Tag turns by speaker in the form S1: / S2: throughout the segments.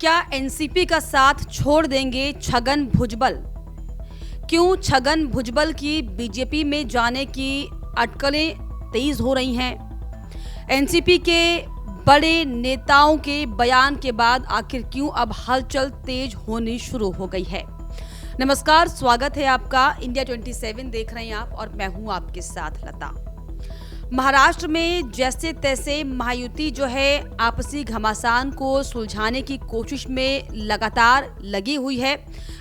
S1: क्या एनसीपी का साथ छोड़ देंगे छगन भुजबल? क्यों छगन भुजबल की बीजेपी में जाने की अटकलें तेज हो रही हैं? एनसीपी के बड़े नेताओं के बयान के बाद आखिर क्यों अब हलचल तेज होनी शुरू हो गई है? नमस्कार, स्वागत है आपका। इंडिया 27 देख रहे हैं आप और मैं हूं आपके साथ लता। महाराष्ट्र में जैसे तैसे महायुति जो है आपसी घमासान को सुलझाने की कोशिश में लगातार लगी हुई है,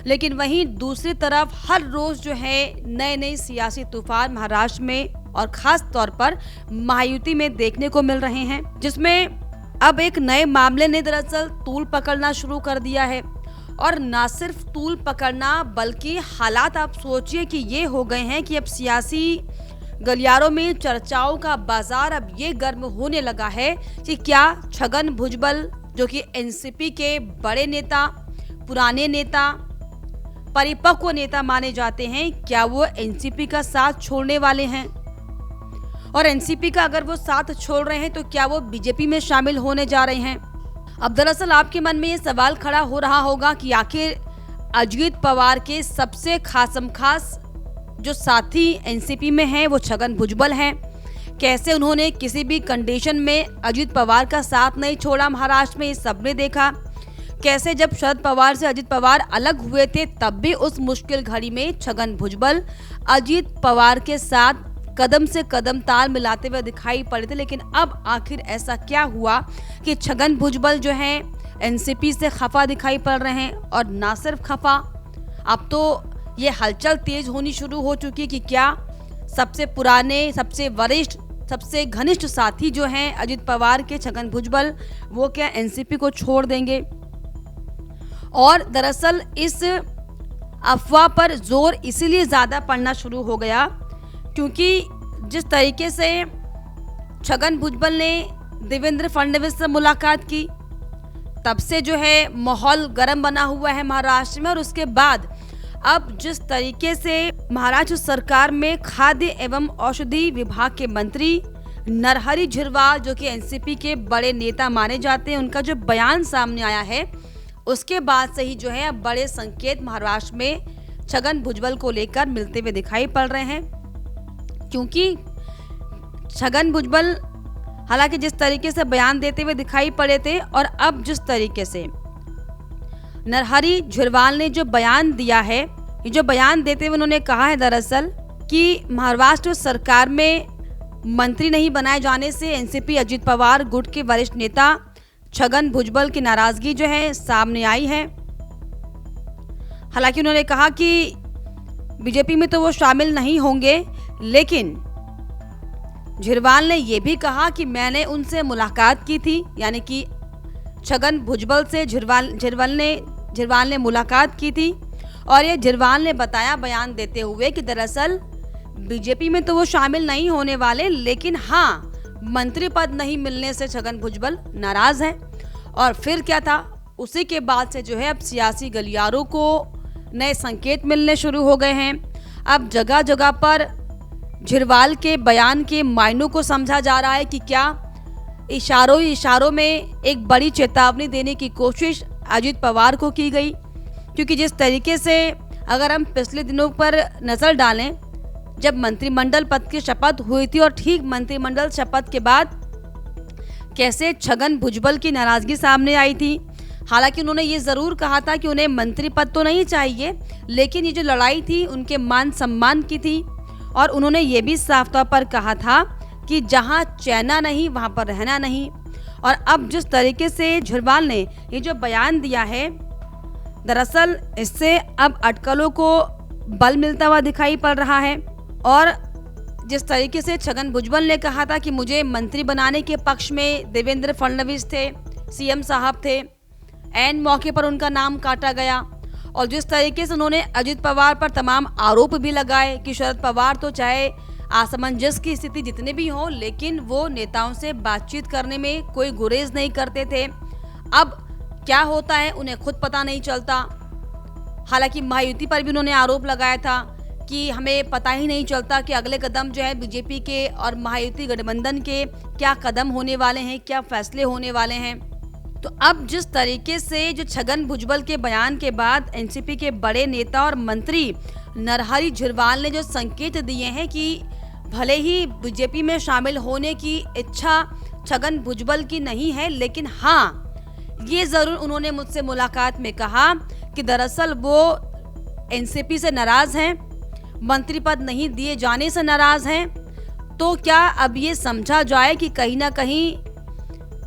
S1: लेकिन वहीं दूसरी तरफ हर रोज जो है नए नए सियासी तूफान महाराष्ट्र में और खास तौर पर महायुति में देखने को मिल रहे हैं, जिसमें अब एक नए मामले ने दरअसल तूल पकड़ना शुरू कर दिया है। और ना सिर्फ तूल पकड़ना बल्कि हालात आप सोचिए कि ये हो गए हैं कि अब सियासी गलियारों में चर्चाओं का बाजार अब ये गर्म होने लगा है कि क्या छगन भुजबल जो कि एनसीपी के बड़े नेता, पुराने नेता, परिपक्व नेता माने जाते हैं, क्या वो एनसीपी का साथ छोड़ने वाले हैं? और एनसीपी का अगर वो साथ छोड़ रहे हैं तो क्या वो बीजेपी में शामिल होने जा रहे हैं? अब दरअसल आपके मन में ये सवाल खड़ा हो रहा होगा कि आखिर अजित पवार के सबसे खास जो साथी एनसीपी में हैं वो छगन भुजबल हैं। कैसे उन्होंने किसी भी कंडीशन में अजित पवार का साथ नहीं छोड़ा महाराष्ट्र में, इस सबने देखा। कैसे जब शरद पवार से अजित पवार अलग हुए थे तब भी उस मुश्किल घड़ी में छगन भुजबल अजित पवार के साथ कदम से कदम ताल मिलाते हुए दिखाई पड़े थे। लेकिन अब आखिर ऐसा क्या हुआ कि छगन भुजबल जो हैं एनसीपी से खफा दिखाई पड़ रहे हैं? और ना सिर्फ खफा, अब तो ये हलचल तेज होनी शुरू हो चुकी कि क्या सबसे पुराने, सबसे वरिष्ठ, सबसे घनिष्ठ साथी जो हैं अजित पवार के छगन भुजबल, वो क्या एनसीपी को छोड़ देंगे? और दरअसल इस अफवाह पर जोर इसीलिए ज्यादा पड़ना शुरू हो गया क्योंकि जिस तरीके से छगन भुजबल ने देवेंद्र फडणवीस से मुलाकात की, तब से जो है माहौल गर्म बना हुआ है महाराष्ट्र में। और उसके बाद अब जिस तरीके से महाराष्ट्र सरकार में खाद्य एवं औषधि विभाग के मंत्री नरहरी झिरवाल जो कि एनसीपी के बड़े नेता माने जाते हैं, उनका जो बयान सामने आया है, उसके बाद से ही जो है अब बड़े संकेत महाराष्ट्र में छगन भुजबल को लेकर मिलते हुए दिखाई पड़ रहे हैं। क्योंकि छगन भुजबल हालांकि जिस तरीके से बयान देते हुए दिखाई पड़े थे और अब जिस तरीके से नरहरी झिरवाल ने जो बयान दिया है, ये जो बयान देते हुए उन्होंने कहा है दरअसल कि महाराष्ट्र सरकार में मंत्री नहीं बनाए जाने से एनसीपी अजित पवार गुट के वरिष्ठ नेता छगन भुजबल की नाराजगी जो है सामने आई है। हालांकि उन्होंने कहा कि बीजेपी में तो वो शामिल नहीं होंगे, लेकिन झिरवाल ने यह भी कहा कि मैंने उनसे मुलाकात की थी, यानी कि छगन भुजबल से झिरवाल ने मुलाकात की थी। और ये झिरवाल ने बताया बयान देते हुए कि दरअसल बीजेपी में तो वो शामिल नहीं होने वाले, लेकिन हाँ, मंत्री पद नहीं मिलने से छगन भुजबल नाराज हैं। और फिर क्या था, उसी के बाद से जो है अब सियासी गलियारों को नए संकेत मिलने शुरू हो गए हैं। अब जगह जगह पर झिरवाल के बयान के मायनों को समझा जा रहा है कि क्या इशारों में एक बड़ी चेतावनी देने की कोशिश अजित पवार को की गई। क्योंकि जिस तरीके से अगर हम पिछले दिनों पर नजर डालें, जब मंत्रिमंडल पद की शपथ हुई थी और ठीक मंत्रिमंडल शपथ के बाद कैसे छगन भुजबल की नाराजगी सामने आई थी। हालांकि उन्होंने ये जरूर कहा था कि उन्हें मंत्री पद तो नहीं चाहिए, लेकिन ये जो लड़ाई थी उनके मान सम्मान की थी। और उन्होंने ये भी साफ तौर पर कहा था कि जहां चैना नहीं वहां पर रहना नहीं। और अब जिस तरीके से झिरवाल ने ये जो बयान दिया है, दरअसल इससे अब अटकलों को बल मिलता हुआ दिखाई पड़ रहा है। और जिस तरीके से छगन भुजबल ने कहा था कि मुझे मंत्री बनाने के पक्ष में देवेंद्र फडणवीस थे, सीएम साहब थे, ऐन मौके पर उनका नाम काटा गया। और जिस तरीके से उन्होंने अजित पवार पर तमाम आरोप भी लगाए कि शरद पवार तो चाहे असमंजस की स्थिति जितने भी हो, लेकिन वो नेताओं से बातचीत करने में कोई गुरेज नहीं करते थे। अब क्या होता है उन्हें खुद पता नहीं चलता। हालांकि महायुति पर भी उन्होंने आरोप लगाया था कि हमें पता ही नहीं चलता कि अगले कदम जो है बीजेपी के और महायुति गठबंधन के क्या कदम होने वाले हैं, क्या फैसले होने वाले हैं। तो अब जिस तरीके से जो छगन भुजबल के बयान के बाद एनसीपी के बड़े नेता और मंत्री नरहरि झिरवाल ने जो संकेत दिए हैं कि भले ही बीजेपी में शामिल होने की इच्छा छगन भुजबल की नहीं है, लेकिन हाँ, ये जरूर उन्होंने मुझसे मुलाकात में कहा कि दरअसल वो एनसीपी से नाराज हैं, मंत्री पद नहीं दिए जाने से नाराज हैं। तो क्या अब ये समझा जाए कि कहीं ना कहीं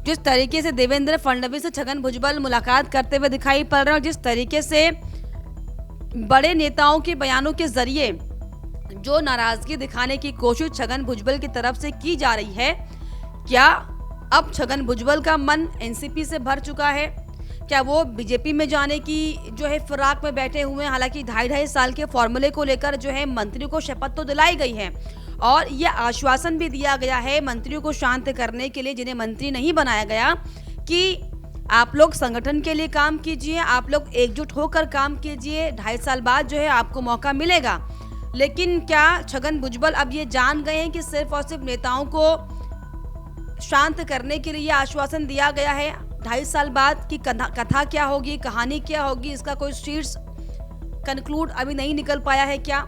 S1: जिस तरीके से देवेंद्र फडणवीस से छगन भुजबल मुलाकात करते हुए दिखाई पड़ रहे हैं और जिस तरीके से बड़े नेताओं के बयानों के जरिए जो नाराजगी दिखाने की कोशिश छगन भुजबल की तरफ से की जा रही है, क्या अब छगन भुजबल का मन एनसीपी से भर चुका है? क्या वो बीजेपी में जाने की जो है फिराक में बैठे हुए हैं? हालांकि 2.5 साल के फॉर्मूले को लेकर जो है मंत्रियों को शपथ तो दिलाई गई है और यह आश्वासन भी दिया गया है मंत्रियों को शांत करने के लिए, जिन्हें मंत्री नहीं बनाया गया, कि आप लोग संगठन के लिए काम कीजिए, आप लोग एकजुट होकर काम कीजिए, 2.5 साल बाद जो है आपको मौका मिलेगा। लेकिन क्या छगन भुजबल अब ये जान गए हैं कि सिर्फ और सिर्फ नेताओं को शांत करने के लिए आश्वासन दिया गया है? 2.5 साल बाद की कथा क्या होगी, कहानी क्या होगी, इसका कोई शीर्ष कंक्लूड अभी नहीं निकल पाया है क्या?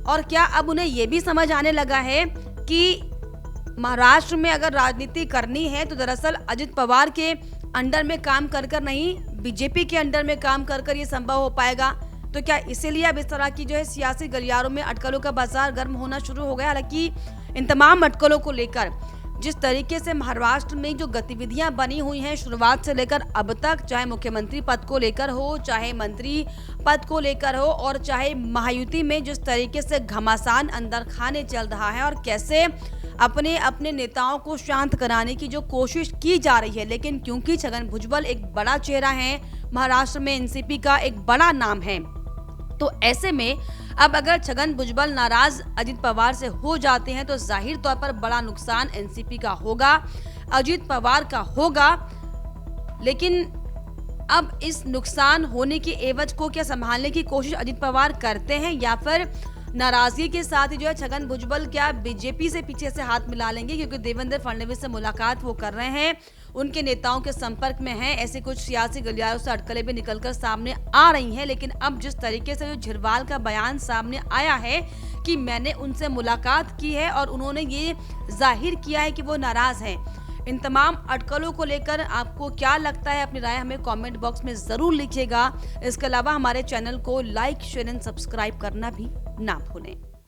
S1: और क्या अब उन्हें यह भी समझ आने लगा है कि महाराष्ट्र में अगर राजनीति करनी है तो दरअसल अजित पवार के अंडर में काम कर नहीं, बीजेपी के अंडर में काम कर ये संभव हो पाएगा? तो क्या इसीलिए अब इस तरह की जो है सियासी गलियारों में अटकलों का बाजार गर्म होना शुरू हो गया? हालांकि इन तमाम अटकलों को लेकर जिस तरीके से महाराष्ट्र में जो गतिविधियां बनी हुई हैं शुरुआत से लेकर अब तक, चाहे मुख्यमंत्री पद को लेकर हो, चाहे मंत्री पद को लेकर हो, और चाहे महायुति में जिस तरीके से घमासान अंदर खाने चल रहा है और कैसे अपने अपने नेताओं को शांत कराने की जो कोशिश की जा रही है, लेकिन क्योंकि छगन भुजबल एक बड़ा चेहरा है, महाराष्ट्र में एनसीपी का एक बड़ा नाम है, तो ऐसे में अब अगर छगन भुजबल नाराज अजित पवार से हो जाते हैं तो जाहिर तौर पर बड़ा नुकसान एनसीपी का होगा, अजित पवार का होगा। लेकिन अब इस नुकसान होने की एवज को क्या संभालने की कोशिश अजित पवार करते हैं, या फिर नाराजगी के साथ ही जो है छगन भुजबल क्या बीजेपी से पीछे से हाथ मिला लेंगे? क्योंकि देवेंद्र फडणवीस से मुलाकात वो कर रहे हैं, उनके नेताओं के संपर्क में हैं, ऐसे कुछ सियासी गलियारों से अटकलें भी निकलकर सामने आ रही हैं। लेकिन अब जिस तरीके से जो झिरवाल का बयान सामने आया है कि मैंने उनसे मुलाकात की है और उन्होंने ये जाहिर किया है कि वो नाराज हैं, इन तमाम अटकलों को लेकर आपको क्या लगता है? अपनी राय हमें कमेंट बॉक्स में जरूर लिखिएगा। इसके अलावा हमारे चैनल को लाइक, शेयर एंड सब्सक्राइब करना भी ना भूलें।